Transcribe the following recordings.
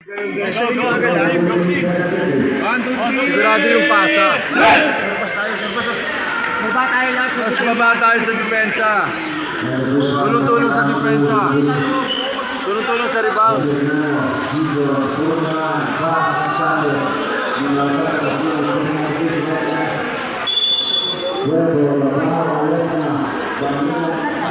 Sigurado yung pasa. Mas baba tayo sa depensa. Tulong-tulong sa depensa. Tulong-tulong sa rebound.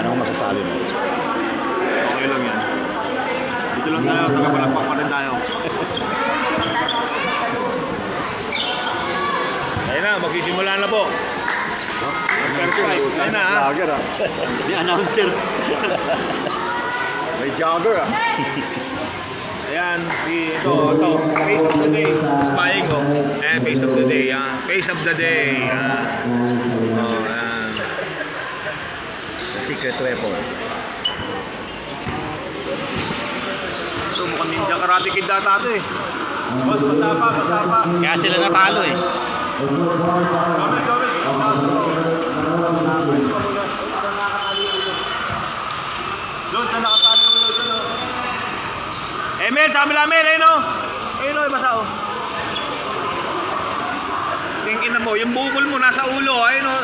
Anong masasabi mo? Okay lang yan. Dito lang tayo, tagapalakpak pa rin tayo. Ayun na, magsisimula na po. Ayun na ha. Jogger ah. May announcer. May jogger ah. Ayan, ito, face of the day. Spying ko. Ayan, face of the day. Yan. Face of the day. Yan. Oh, yan. Secret weapon. So, mukhang ninja karate kid data ito eh. Matapa. Kaya sila natalo eh. Doon, sa nakatalo ulo ito. Emil, sa kabila Emil, ayun o. Ayun o, basa o. Tingin na mo, yung bukol mo nasa ulo, ayun o.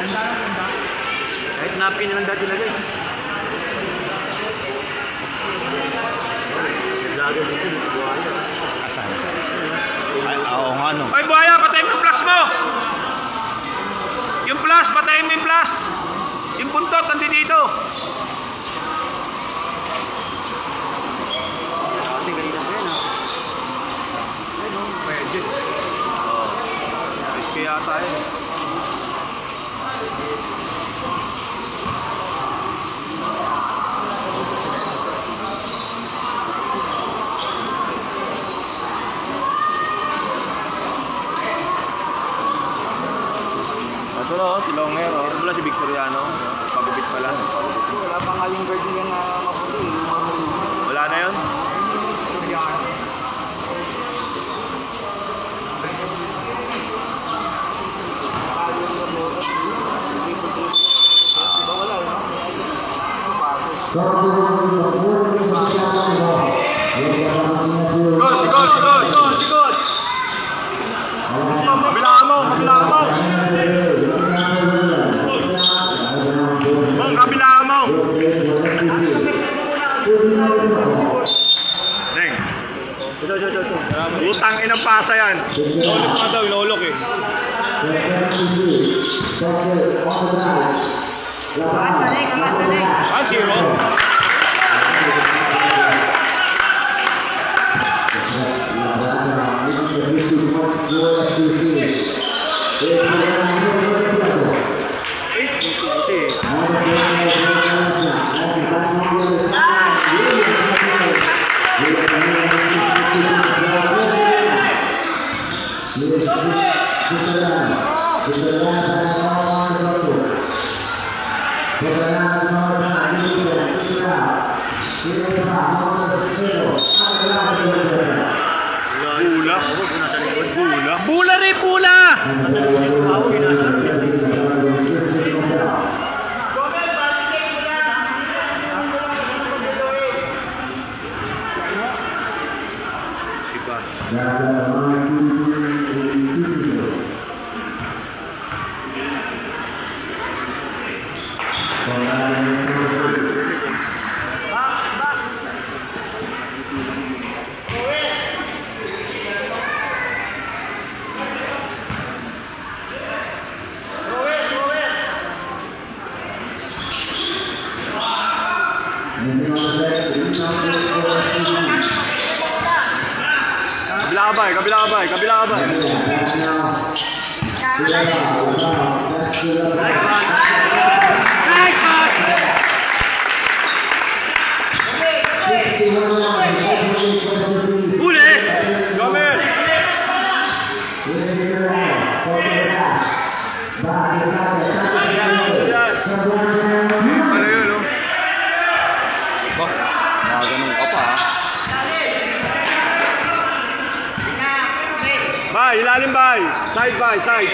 Ganda. Kahit napin na lang dati na guys. Lagay dito, buhaya. Asan? Ay, oo nga no. Ay, buhaya, patayin mo yung flash mo! Yung flash, patayin mo yung flash! Yung buntot, nandito dito! Kasi ganito pa yan ha. Ayun o, pwede. Riske yata yun. Ito no, si Longer, oh. Wala si Victoriano. Pagupit pala. Wala pa nga yung guard niya na maputi. Wala na yun? Good! Kabilaan mo! Kabilaan mo! Neng! Utang inang pasa yan! Inulok nga daw, inulok eh. Ah, zero? Bula rin, bula! Kabila ka ba? Nice pass! Huli! Gomez! Ano yun, oh? Ganun ka pa ha. Bay, ilalim bay. Side bay, side.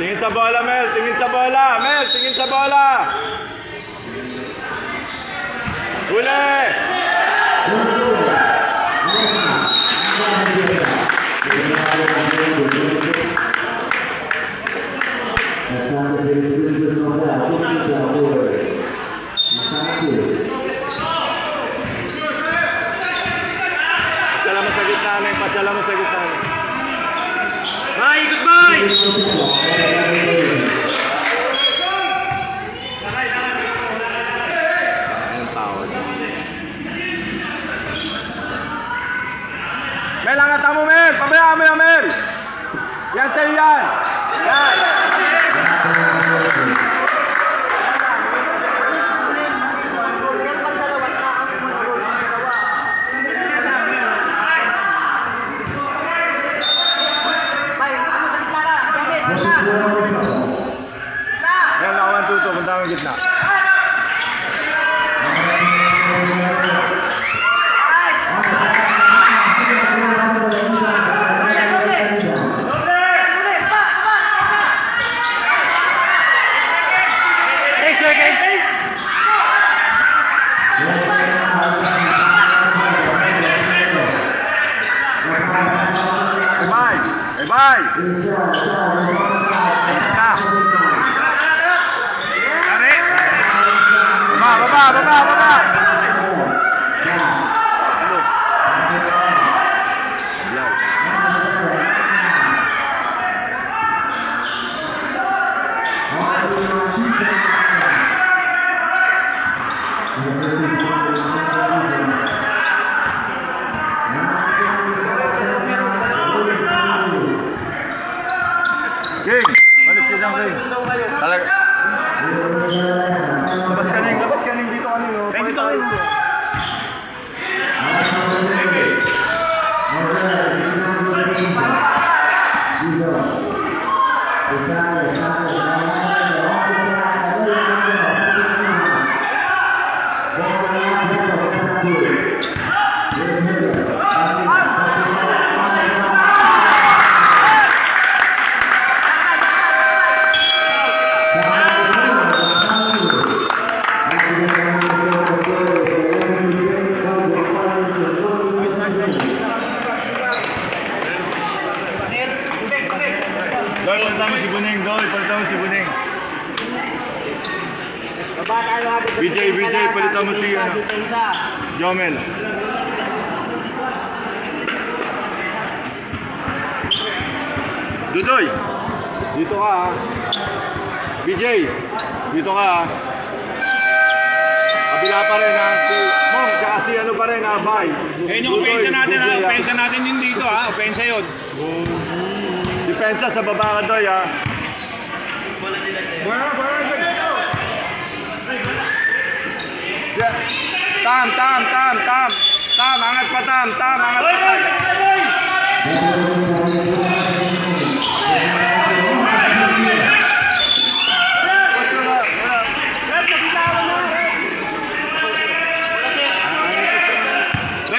Tingin sa bola, Mel. Tingin sa bola. Mel, tingin sa bola. Huli! Pasyala mo sa gitna, Neng. Pasyala mo sa gitna. Bye, goodbye! Anong tawag? Mel, angatan mo, Mel! Pabayaan mo yan, Mel! Yan sa'yo yan! Yan! Yan, nakawan tuto. Punta mo gitna. Bye! Bye! Baba! King! Malis ka dyan, King. Talaga. Labas ka, Ning. Dito ka, Ning. Thank you, Tony. Dol, palitan mo si Buning. Palitan mo si Buning. BJ, palitan mo si Jomel. Dudoy, dito ka ha. BJ, dito ka ha. Kabila pa rin ha. Si Mom, tsaka si ano pa rin ha. Bye. Ayun yung opensa natin ha. Opensa natin yun dito ha. Opensa yun. Depensa sa baba ka doy ha. Yeah. Tam, angat pa tam, angat pa tam.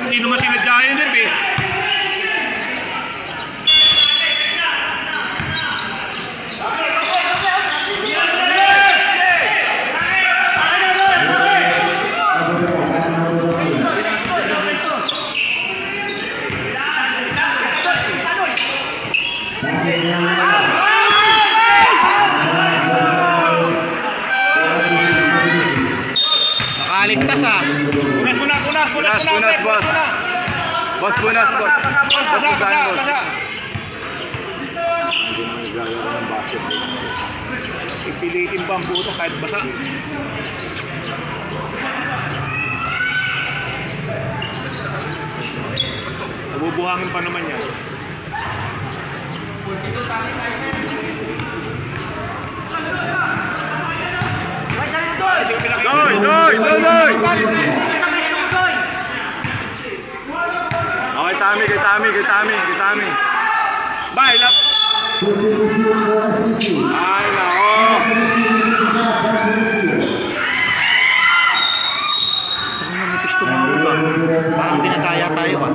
Hindi naman sinadya yun eh. Nakaligtas ah. Punas, boss. Boss, punas, boss. Boss, pusahin, boss. Ipilitin pa ang buto kahit basa. Nabubuhangin pa naman yan. Doy! Okay, Tami. Bye, lap. Ay, nako. Ano naman mitis tumawag ah. Parang tinataya tayo ah.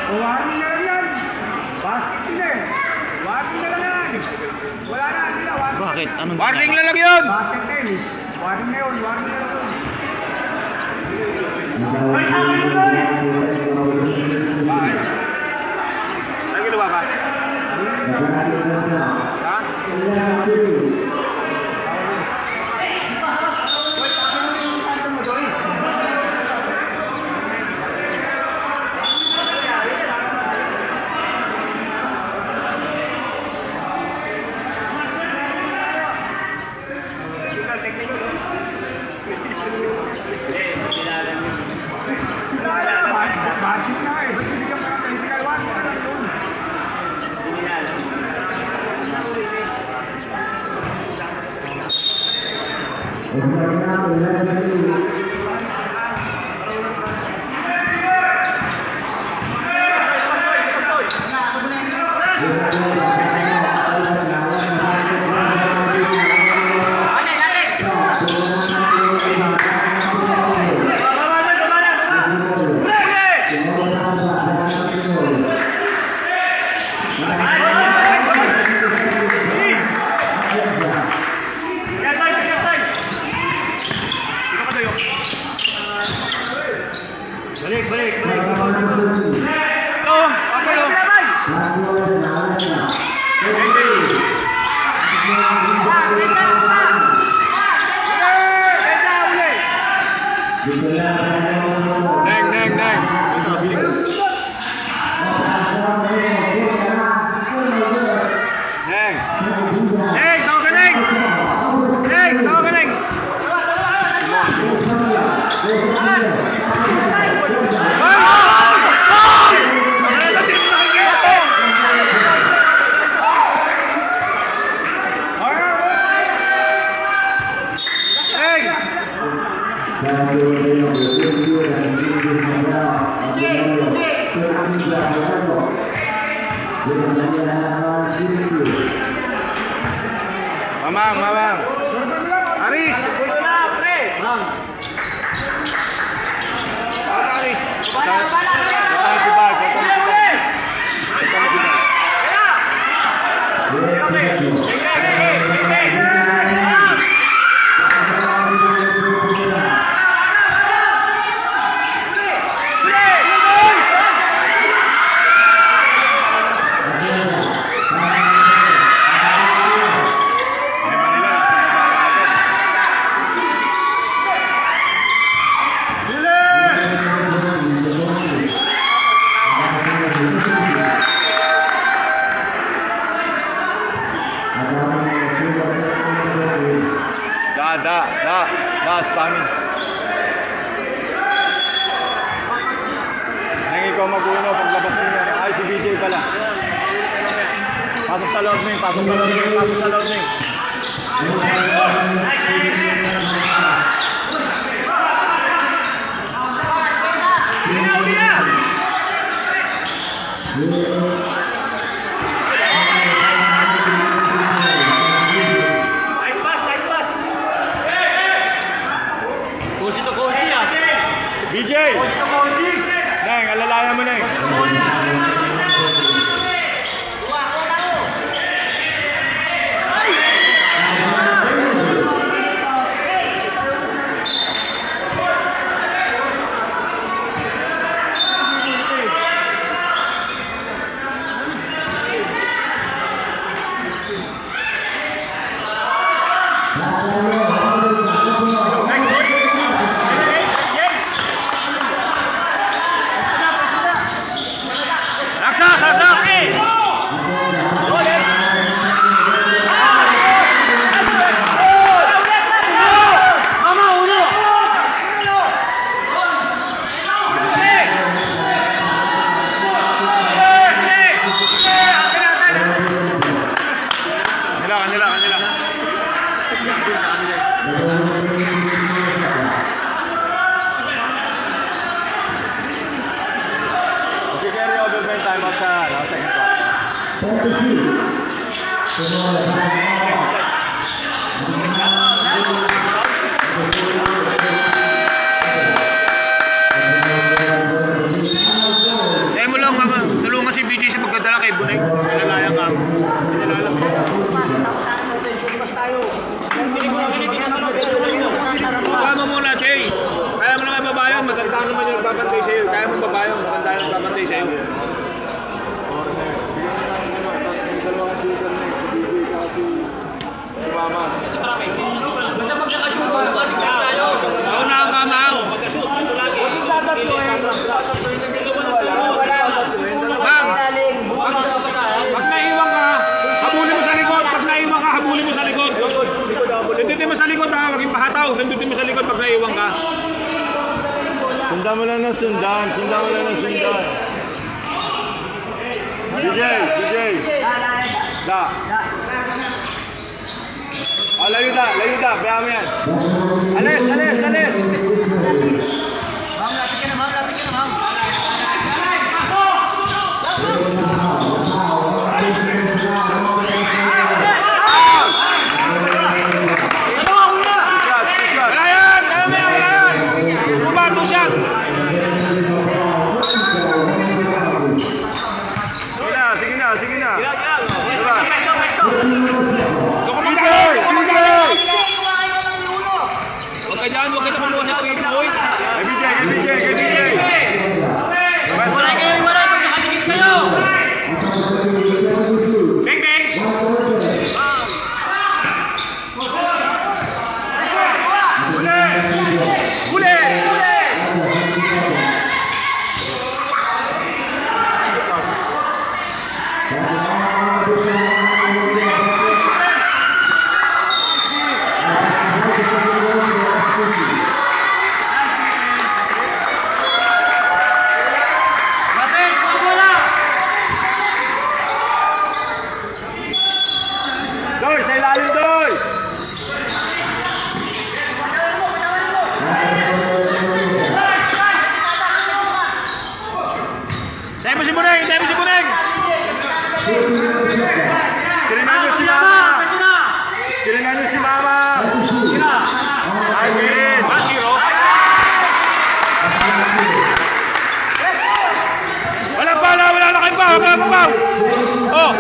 Warning na lang yan. Basket na eh. Warning na lang yan. Wala na, hindi na. Bakit? Anong Warning na lang yun! Basket na yun. Warning na yun. Warning na lang yun. Bakit? Ano ginawa ba? Ha? Basket na eh. Ba't hindi ka parang technical one? Ano yun? Mamang. Aris! Aris! Natay si Bag. Spamming. Nang ikaw mag-uno, paglabas niya. Ay, si BJ pala. Pasok sa loob na yun, pasok sa loob na yun, pasok sa loob na yun. BJ! Neng, alalayan mo, Neng. Kaya mo lang tulungan si BJ sa pagkadala kay Bunay. Pinalayang ka. Pinalayang ka. Kaya mo muna, Jay. Kaya mo naman babayan. Matanda naman yung nagbabantay sa'yo. Kaya mo babayan. Matanda yung nagbabantay sa'yo. Ako na ang kamang. Pag naiwan ka, habulin mo sa likod. Pag naiwan ka, habulin mo sa likod. Sundutin mo sa likod ha, maging pahataw. Sundutin mo sa likod pag naiwan ka. Sundan mo lang ng sundan. Sundan mo lang ng sundan. DJ. Da. Oh, layo da. Bayaan mo yan. Alis. Wala yan! Bumato siya! Sige na. Diba? Huwag ka dyan, huwag kita maluwa sa Kuya Boy. Kay BJ. Beng, beng! Huli! Doy, sa ilalim, Doy. Tayo mo si Buneng! Kirinan nyo si Mama. Ay, Kirin. 1-0. Wala na kayo pa! Oh!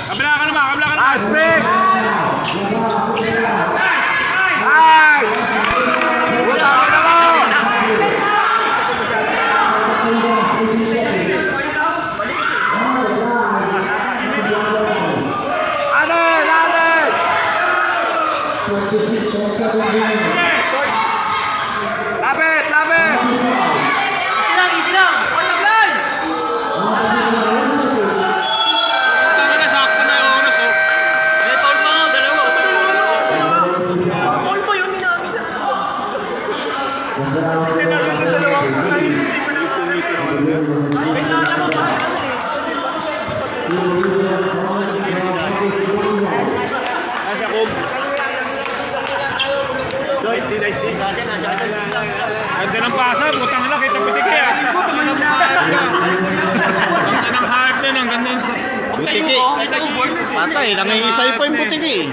Kabila ka naman! Last pick. Nice. Wala ka naman. Alex. Lapit. Easy lang! Tama na, sakto na yung oras, oh. May foul pa nga, dalawa. Foul pa yun, ginamit na. Ganda ng pasa, butang na, kita pitiki ah. Ganda ng heart na, ang ganda. Butiki. Patay, nangingisay pa yung butiki.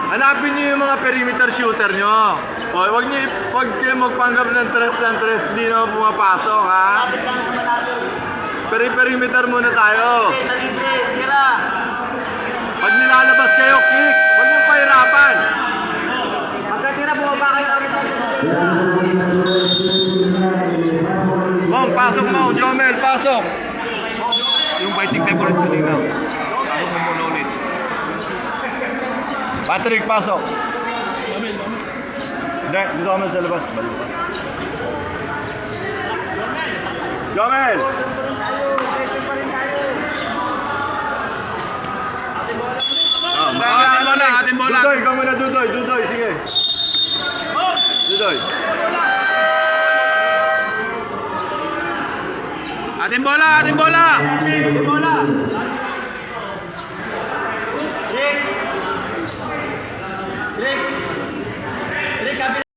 Hanapin niyo yung mga perimeter shooter nyo. O, wag kayo magpanggap ng tres, di naman pumapasok, ha? Perimeter muna tayo. Pag nilalabas kayo, kick. Huwag niyong pahirapan. Pagkatira, bumaba kayo ulit. Mong, pasok mo. Jomel, pasok. Yung fighting type ulit ko lang. Pasok mo muna ulit. Patrick, pasok. Jomel, Hindi, dito kami sa labas. Balik pa. Jomel! Oh, Ating bola. Dudoy, ikaw muna, Dudoy. Dudoy, sige. Dudoy. Ating bola.